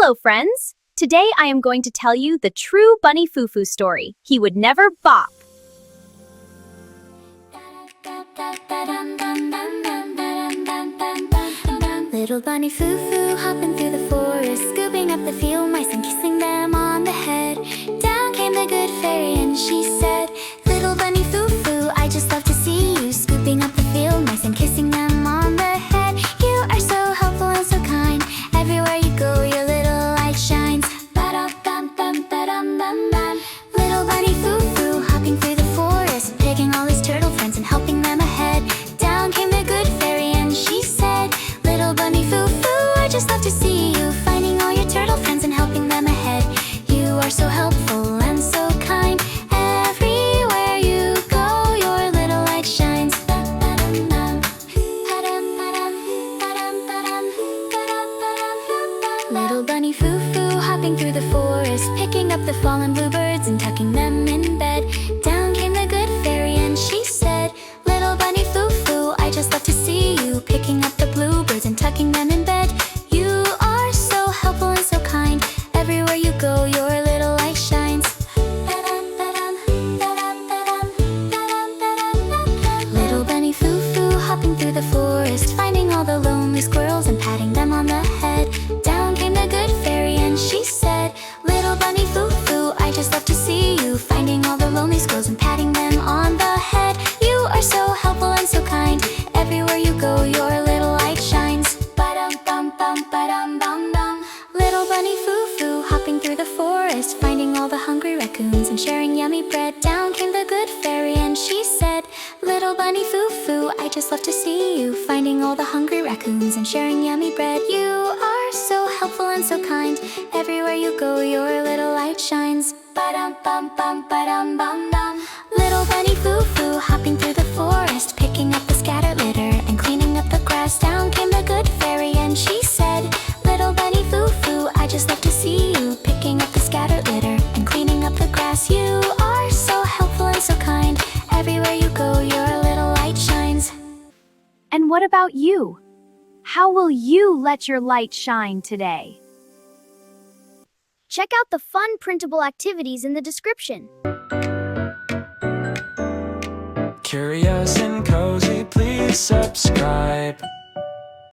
Hello, friends! Today I am going to tell you the true Bunny Foo Foo story. He would never bop. Little Bunny Foo Foo hopping through the forest, scooping up the field mice and kissing them on the head. Down came the good fairy and she said, Little Bunny Foo Foo, I just love to see you scooping up the field mice and kissing them on the head. You are so helpful and so kind. Everywhere you go, your little light shines. Ba-dum-bum-bum-ba-dum-bum-bum. Little Bunny Foo Foo hopping through the forest, picking all his turtle friends and helping them ahead. Down came the good fairy and she said, Little Bunny Foo Foo, I just love to see you finding all your turtle friends and helping them ahead. You are so helpful and so kind. Everywhere you go, your little light shines. Little Bunny Foo Foo hopping through the forest, picking up the fallen bluebirds and tucking them in bed. Down came the good fairy and she said, Little Bunny Foo Foo, I just love to see you picking up the bluebirds and tucking them in bed. You are so helpful and so kind. Everywhere you go, your little light shines. Little Bunny Foo Foo hopping through the forest, finding all the lonely squirrels and patting them on the head. Down came the good fairy and she said, Little Bunny Foo Foo, I just love to see you finding all the lonely squirrels and patting them on the head. You are so helpful and so kind. Everywhere you go, your little light shines. Ba-dum-bum-bum-ba-dum-bum-bum. Little Bunny Foo Foo hopping through the forest, finding all the hungry raccoons and sharing yummy bread. Down came the good fairy and she said, Little Bunny Foo Foo, I just love to see you finding all the hungry raccoons and sharing yummy bread. You are so helpful and so kind. Everywhere you go, your little light shines. Ba-dum-bum-bum-ba-dum-bum-bum. Little Bunny Foo Foo hopping through the forest, picking up the scattered litter and cleaning up the grass. Down came the good fairy and she said, Little Bunny Foo Foo, I just love to see you picking up the scattered litter and cleaning up the grass. You are so helpful and so kind. Everywhere you go, your little light shines. And what about you? How will you let your light shine today? Check out the fun printable activities in the description. Curious and cozy, please subscribe.